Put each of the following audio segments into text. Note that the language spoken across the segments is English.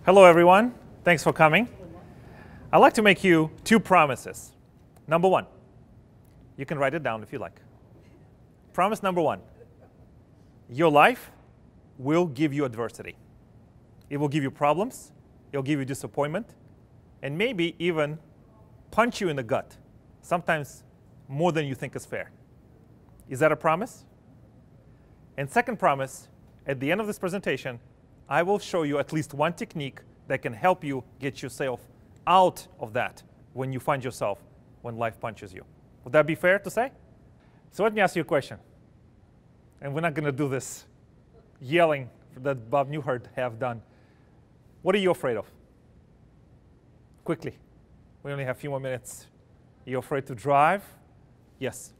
Hello, everyone. Thanks for coming. I'd like to make you two promises. Number one, you can write it down if you like. Promise number one, your life will give you adversity. It will give you problems, it'll give you disappointment, and maybe even punch you in the gut, sometimes more than you think is fair. Is that a promise? And second promise, at the end of this presentation, I will show you at least one technique that can help you get yourself out of that when you find yourself when life punches you. Would that be fair to say? So let me ask you a question. And we're not going to do this yelling that Bob Newhart have done. What are you afraid of? Quickly. We only have a few more minutes. You're afraid to drive? Yes.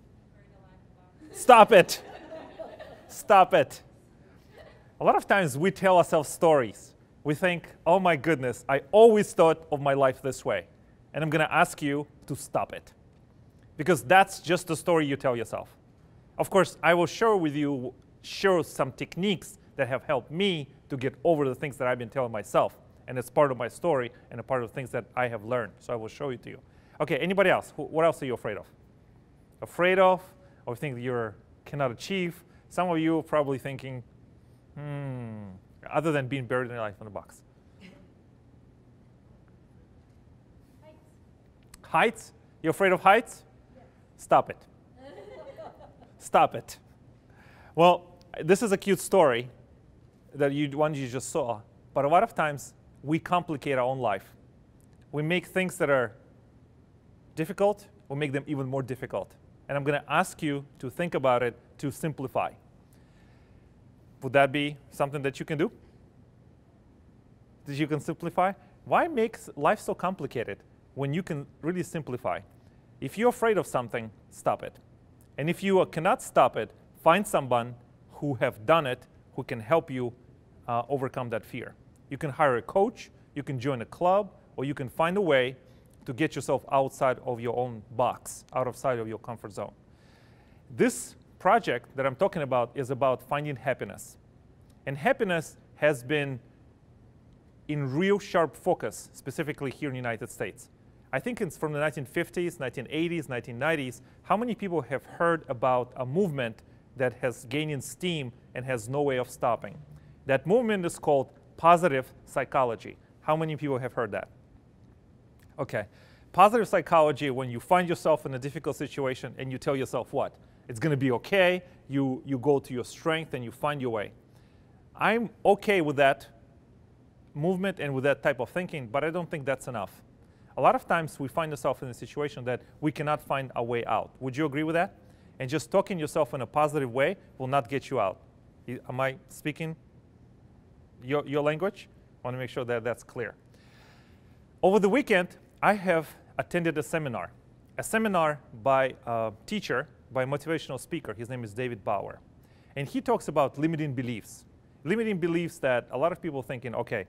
Stop it. Stop it. A lot of times we tell ourselves stories. We think, oh my goodness, I always thought of my life this way. And I'm going to ask you to stop it. Because that's just the story you tell yourself. Of course, I will share some techniques that have helped me to get over the things that I've been telling myself. And it's part of my story and a part of the things that I have learned. So I will show it to you. Okay, anybody else? What else are you afraid of? Afraid of, or think that you cannot achieve? Some of you are probably thinking, other than being buried in life in a box. Heights. Heights? You're afraid of heights? Yes. Stop it. Stop it. Well, this is a cute story that one you just saw, but a lot of times we complicate our own life. We make things that are difficult, we make them even more difficult. And I'm going to ask you to think about it to simplify. Would that be something that you can do? That you can simplify? Why make life so complicated when you can really simplify? If you're afraid of something, stop it. And if you cannot stop it, find someone who have done it, who can help you overcome that fear. You can hire a coach, you can join a club, or you can find a way to get yourself outside of your own box, outside of your comfort zone. This project that I'm talking about is about finding happiness. And happiness has been in real sharp focus, specifically here in the United States. I think it's from the 1950s, 1980s, 1990s. How many people have heard about a movement that has gained steam and has no way of stopping? That movement is called positive psychology. How many people have heard that? Okay. Positive psychology, when you find yourself in a difficult situation and you tell yourself what? It's going to be okay. You go to your strength and you find your way. I'm okay with that movement and with that type of thinking, but I don't think that's enough. A lot of times we find ourselves in a situation that we cannot find a way out. Would you agree with that? And just talking yourself in a positive way will not get you out. Am I speaking your language? I want to make sure that that's clear. Over the weekend, I have attended a seminar by a teacher, by a motivational speaker. His name is David Bauer. And he talks about limiting beliefs. Limiting beliefs that a lot of people thinking, okay,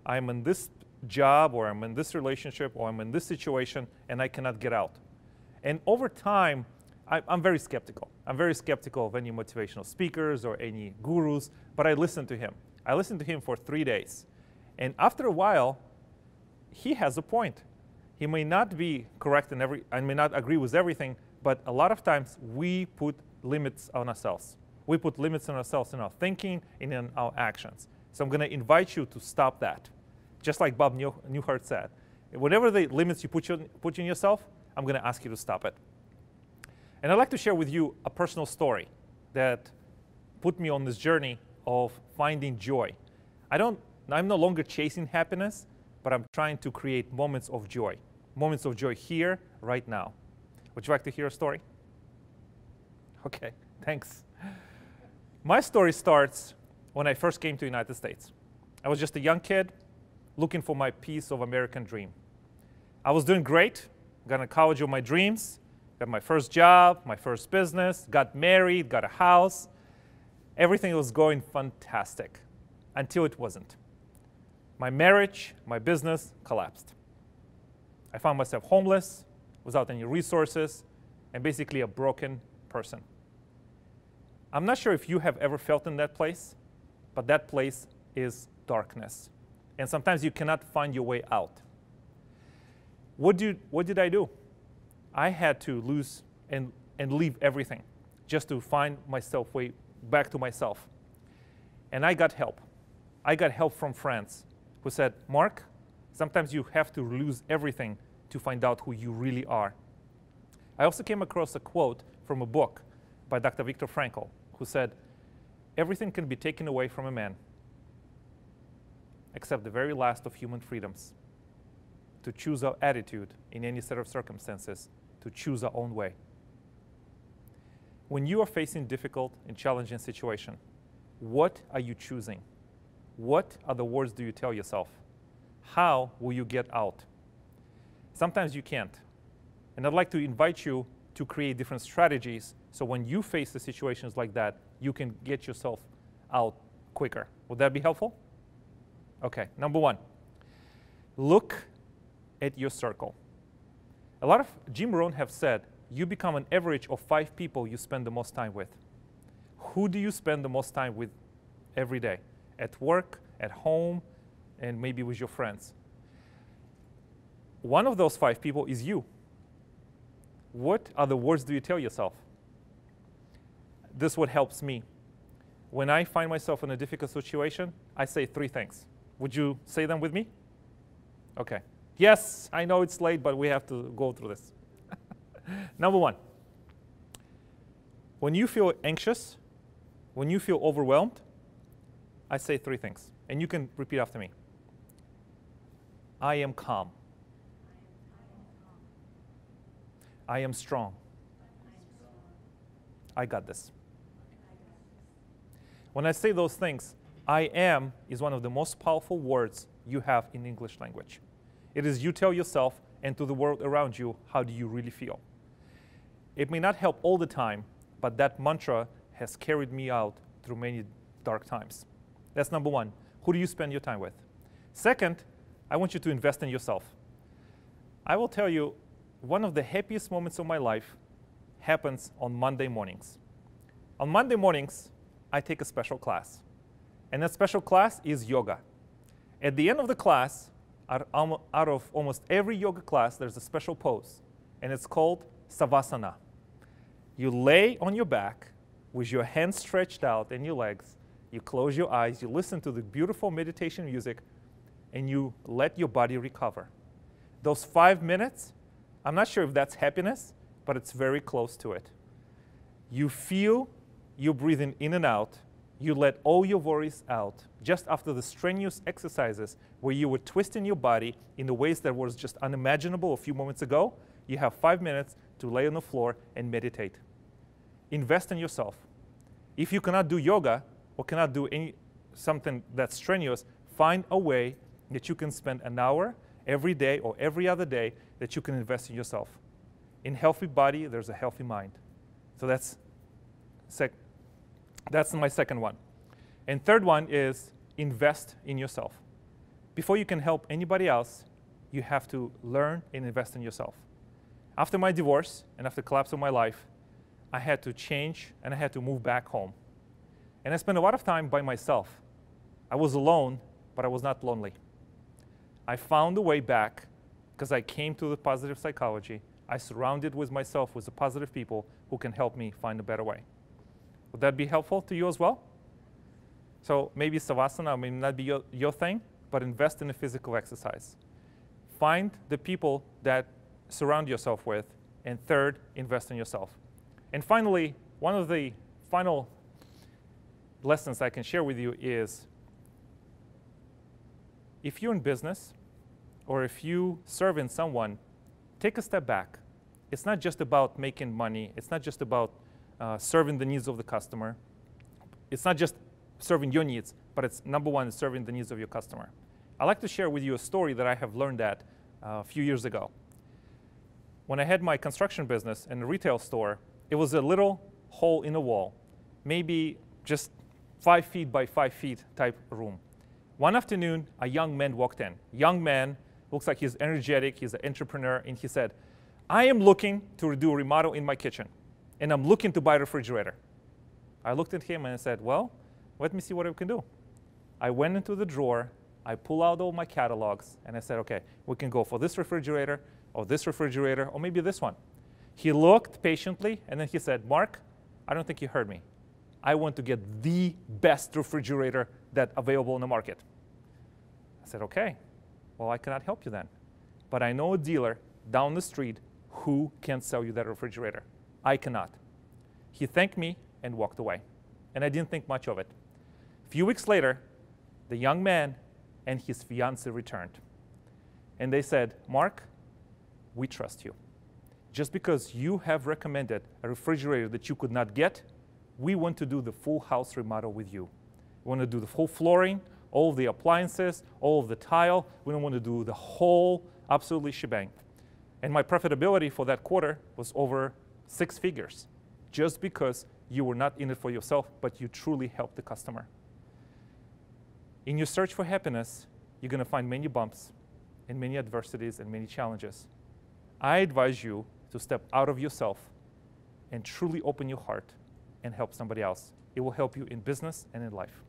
I'm in this job, or I'm in this relationship, or I'm in this situation, and I cannot get out. And over time, I'm very skeptical. I'm very skeptical of any motivational speakers or any gurus, but I listened to him. I listened to him for 3 days. And after a while, he has a point. He may not be correct in I may not agree with everything, but a lot of times we put limits on ourselves. We put limits on ourselves in our thinking and in our actions. So I'm going to invite you to stop that. Just like Bob Newhart said, whatever the limits you put in yourself, I'm going to ask you to stop it. And I'd like to share with you a personal story that put me on this journey of finding joy. I'm no longer chasing happiness, but I'm trying to create moments of joy here, right now. Would you like to hear a story? Okay, thanks. My story starts when I first came to the United States. I was just a young kid looking for my piece of American dream. I was doing great, got a college of my dreams, got my first job, my first business, got married, got a house. Everything was going fantastic until it wasn't. My marriage, my business collapsed. I found myself homeless, without any resources, and basically a broken person. I'm not sure if you have ever felt in that place, but that place is darkness. And sometimes you cannot find your way out. What did I do? I had to lose and leave everything just to find myself way back to myself. And I got help. I got help from friends who said, Mark, sometimes you have to lose everything to find out who you really are. I also came across a quote from a book by Dr. Viktor Frankl, who said, everything can be taken away from a man except the very last of human freedoms, to choose our attitude in any set of circumstances, to choose our own way. When you are facing difficult and challenging situation, what are you choosing? What other words do you tell yourself? How will you get out? Sometimes you can't. And I'd like to invite you to create different strategies so when you face the situations like that, you can get yourself out quicker. Would that be helpful? Okay, number one, look at your circle. A lot of Jim Rohn have said, you become an average of 5 people you spend the most time with. Who do you spend the most time with every day? At work, at home, and maybe with your friends. One of those 5 people is you. What other words do you tell yourself? This is what helps me. When I find myself in a difficult situation, I say 3 things. Would you say them with me? Okay. Yes, I know it's late, but we have to go through this. Number 1, when you feel anxious, when you feel overwhelmed, I say 3 things. And you can repeat after me. I am calm. I am strong. I got this. When I say those things, I am is one of the most powerful words you have in English language. It is you tell yourself and to the world around you, how do you really feel? It may not help all the time, but that mantra has carried me out through many dark times. That's number 1. Who do you spend your time with? Second, I want you to invest in yourself. I will tell you, one of the happiest moments of my life happens on Monday mornings. On Monday mornings, I take a special class. And that special class is yoga. At the end of the class, out of almost every yoga class, there's a special pose. And it's called Savasana. You lay on your back with your hands stretched out and your legs. You close your eyes, you listen to the beautiful meditation music, and you let your body recover. Those 5 minutes, I'm not sure if that's happiness, but it's very close to it. You feel you breathing in and out. You let all your worries out just after the strenuous exercises where you were twisting your body in the ways that was just unimaginable a few moments ago. You have 5 minutes to lay on the floor and meditate. Invest in yourself. If you cannot do yoga or cannot do something that's strenuous, find a way that you can spend an hour every day or every other day that you can invest in yourself. In healthy body, there's a healthy mind. So that's my second one. And third one is invest in yourself. Before you can help anybody else, you have to learn and invest in yourself. After my divorce and after the collapse of my life, I had to change and I had to move back home. And I spent a lot of time by myself. I was alone, but I was not lonely. I found a way back because I came to the positive psychology. I surrounded myself with the positive people who can help me find a better way. Would that be helpful to you as well? So maybe Savasana may not be your thing, but invest in a physical exercise. Find the people that surround yourself with. And third, invest in yourself. And finally, one of the final lessons I can share with you is if you're in business or if you serve in someone, take a step back. It's not just about making money. It's not just about serving the needs of the customer. It's not just serving your needs, but it's number one, serving the needs of your customer. I'd like to share with you a story that I have learned that a few years ago. When I had my construction business in a retail store, it was a little hole in the wall, maybe just 5 feet by 5 feet type room. One afternoon, a young man walked in. Young man, looks like he's energetic, he's an entrepreneur, and he said, I am looking to do a remodel in my kitchen, and I'm looking to buy a refrigerator. I looked at him and I said, well, let me see what I can do. I went into the drawer, I pull out all my catalogs, and I said, okay, we can go for this refrigerator, or maybe this one. He looked patiently, and then he said, Mark, I don't think you heard me. I want to get the best refrigerator that's available in the market. I said, okay, well, I cannot help you then. But I know a dealer down the street who can sell you that refrigerator. I cannot. He thanked me and walked away. And I didn't think much of it. A few weeks later, the young man and his fiancée returned. And they said, Mark, we trust you. Just because you have recommended a refrigerator that you could not get, we want to do the full house remodel with you. We want to do the whole flooring, all of the appliances, all of the tile. We don't want to do the whole absolutely shebang. And my profitability for that quarter was over 6 figures, just because you were not in it for yourself, but you truly helped the customer. In your search for happiness, you're going to find many bumps and many adversities and many challenges. I advise you to step out of yourself and truly open your heart and help somebody else. It will help you in business and in life.